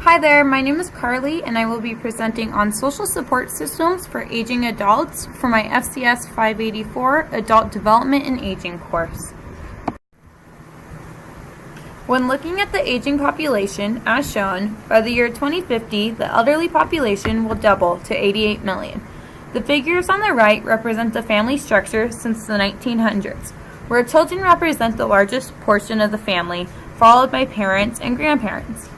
Hi there, my name is Carly and I will be presenting on social support systems for aging adults for my FCS 584 Adult Development and Aging course. When looking at the aging population, as shown, by the year 2050, the elderly population will double to 88 million. The figures on the right represent the family structure since the 1900s, where children represent the largest portion of the family, followed by parents and grandparents.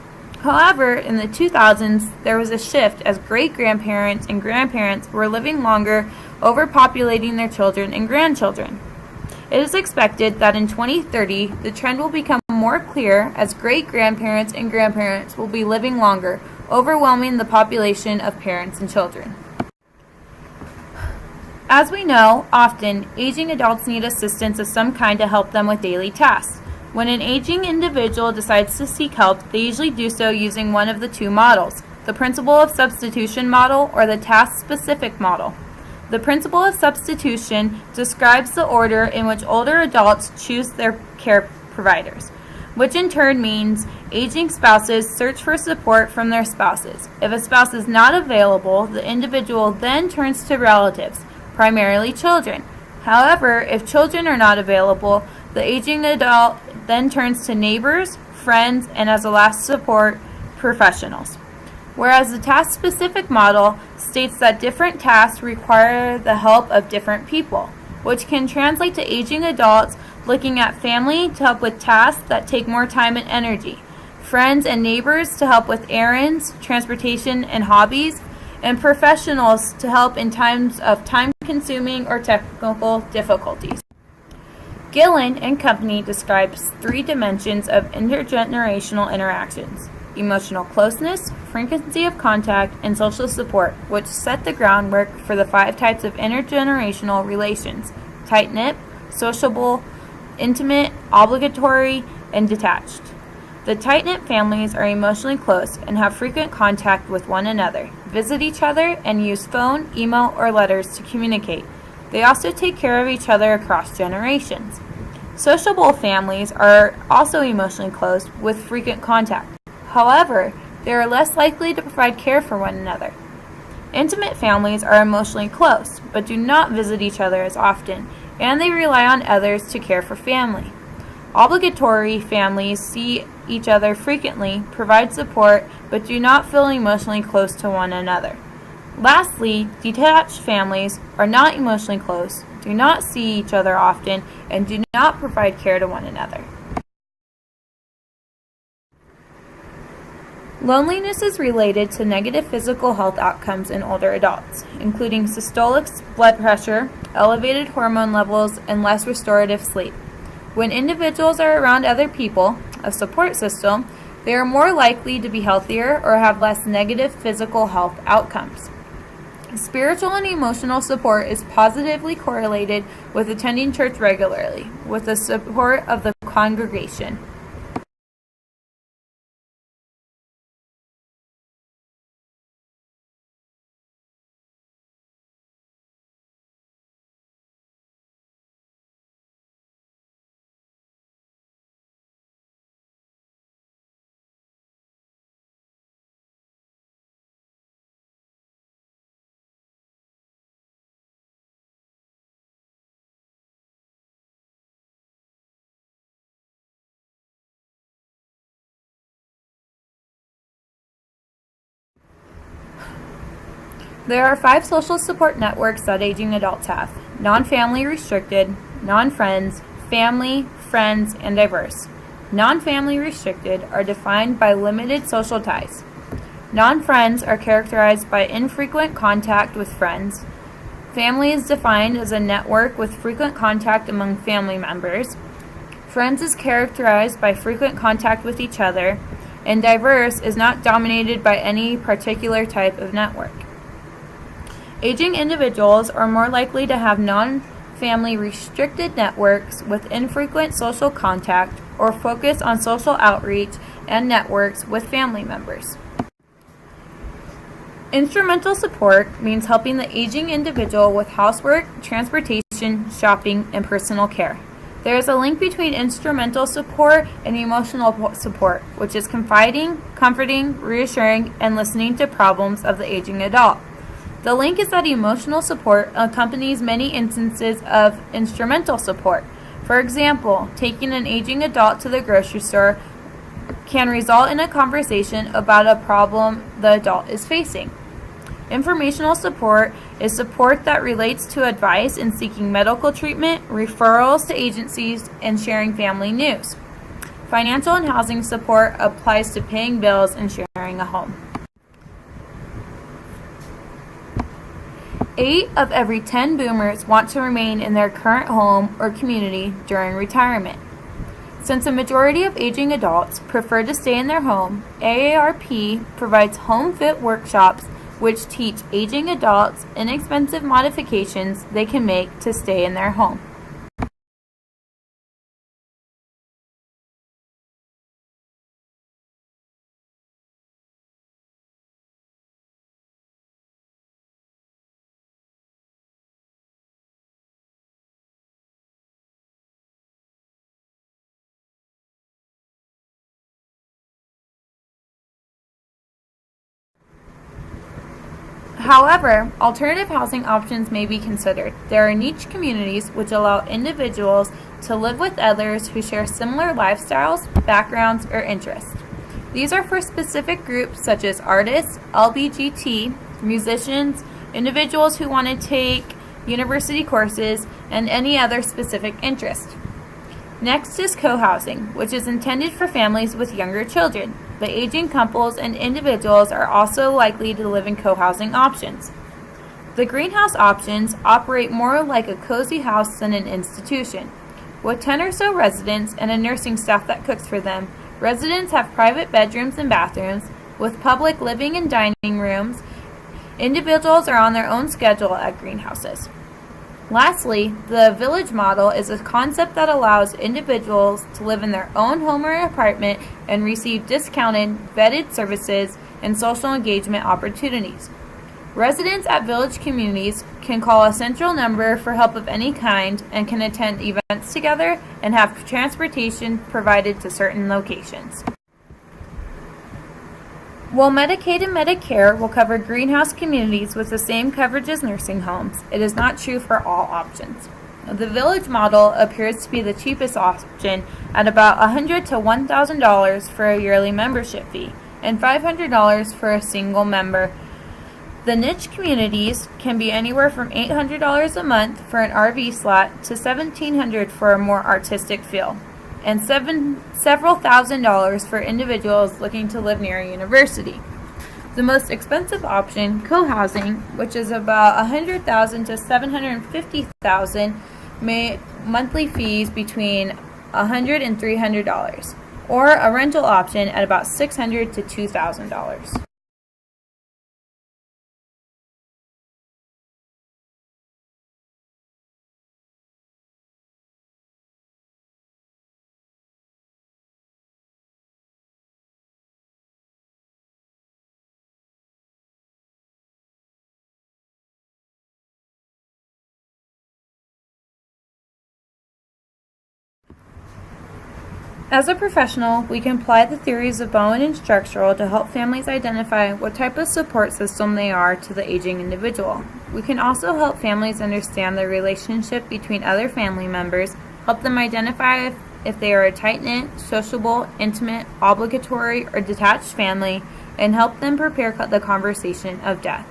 However, in the 2000s, there was a shift as great-grandparents and grandparents were living longer, overpopulating their children and grandchildren. It is expected that in 2030, the trend will become more clear as great-grandparents and grandparents will be living longer, overwhelming the population of parents and children. As we know, often, aging adults need assistance of some kind to help them with daily tasks. When an aging individual decides to seek help, they usually do so using one of the two models, the principle of substitution model or the task-specific model. The principle of substitution describes the order in which older adults choose their care providers, which in turn means aging spouses search for support from their spouses. If a spouse is not available, the individual then turns to relatives, primarily children. However, if children are not available, the aging adult then turns to neighbors, friends, and as a last support, professionals. Whereas the task-specific model states that different tasks require the help of different people, which can translate to aging adults looking at family to help with tasks that take more time and energy, friends and neighbors to help with errands, transportation, and hobbies, and professionals to help in times of time-consuming or technical difficulties. Gillen and Company describes three dimensions of intergenerational interactions: emotional closeness, frequency of contact, and social support, which set the groundwork for the 5 types of intergenerational relations: tight-knit, sociable, intimate, obligatory, and detached. The tight-knit families are emotionally close and have frequent contact with one another, visit each other, and use phone, email, or letters to communicate. They also take care of each other across generations. Sociable families are also emotionally close with frequent contact. However, they are less likely to provide care for one another. Intimate families are emotionally close, but do not visit each other as often, and they rely on others to care for family. Obligatory families see each other frequently, provide support, but do not feel emotionally close to one another. Lastly, detached families are not emotionally close, do not see each other often, and do not provide care to one another. Loneliness is related to negative physical health outcomes in older adults, including systolic blood pressure, elevated hormone levels, and less restorative sleep. When individuals are around other people, a support system, they are more likely to be healthier or have less negative physical health outcomes. Spiritual and emotional support is positively correlated with attending church regularly, with the support of the congregation. There are 5 social support networks that aging adults have: non-family restricted, non-friends, family, friends, and diverse. Non-family restricted are defined by limited social ties. Non-friends are characterized by infrequent contact with friends. Family is defined as a network with frequent contact among family members. Friends is characterized by frequent contact with each other, and diverse is not dominated by any particular type of network. Aging individuals are more likely to have non-family restricted networks with infrequent social contact or focus on social outreach and networks with family members. Instrumental support means helping the aging individual with housework, transportation, shopping, and personal care. There is a link between instrumental support and emotional support, which is confiding, comforting, reassuring, and listening to problems of the aging adult. The link is that emotional support accompanies many instances of instrumental support. For example, taking an aging adult to the grocery store can result in a conversation about a problem the adult is facing. Informational support is support that relates to advice in seeking medical treatment, referrals to agencies, and sharing family news. Financial and housing support applies to paying bills and sharing a home. 8 of every 10 boomers want to remain in their current home or community during retirement. Since a majority of aging adults prefer to stay in their home, AARP provides home fit workshops which teach aging adults inexpensive modifications they can make to stay in their home. However, alternative housing options may be considered. There are niche communities which allow individuals to live with others who share similar lifestyles, backgrounds, or interests. These are for specific groups such as artists, LGBT, musicians, individuals who want to take university courses, and any other specific interest. Next is co-housing, which is intended for families with younger children. But aging couples and individuals are also likely to live in co-housing options. The greenhouse options operate more like a cozy house than an institution. With 10 or so residents and a nursing staff that cooks for them, residents have private bedrooms and bathrooms. With public living and dining rooms, individuals are on their own schedule at greenhouses. Lastly, the village model is a concept that allows individuals to live in their own home or apartment and receive discounted, vetted services and social engagement opportunities. Residents at village communities can call a central number for help of any kind and can attend events together and have transportation provided to certain locations. While Medicaid and Medicare will cover greenhouse communities with the same coverage as nursing homes, it is not true for all options. The village model appears to be the cheapest option at about $100 to $1,000 for a yearly membership fee and $500 for a single member. The niche communities can be anywhere from $800 a month for an RV slot to $1,700 for a more artistic feel, and several $1,000s for individuals looking to live near a university. The most expensive option, co-housing, which is about $100,000 to $750,000, may monthly fees between $100 and $300, or a rental option at about $600 to $2,000. As a professional, we can apply the theories of Bowen and Structural to help families identify what type of support system they are to the aging individual. We can also help families understand the relationship between other family members, help them identify if they are a tight-knit, sociable, intimate, obligatory, or detached family, and help them prepare the conversation of death.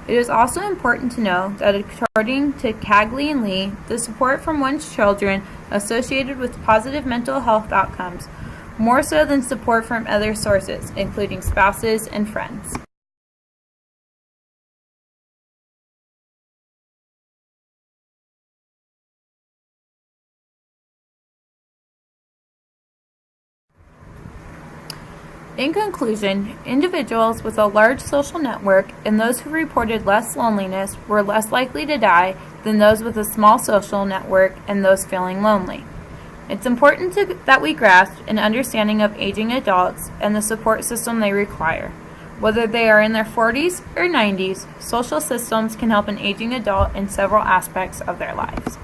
It is also important to know that according to Cagley and Lee, the support from one's children associated with positive mental health outcomes, more so than support from other sources, including spouses and friends. In conclusion, individuals with a large social network and those who reported less loneliness were less likely to die than those with a small social network and those feeling lonely. It's important that we grasp an understanding of aging adults and the support system they require. Whether they are in their 40s or 90s, social systems can help an aging adult in several aspects of their lives.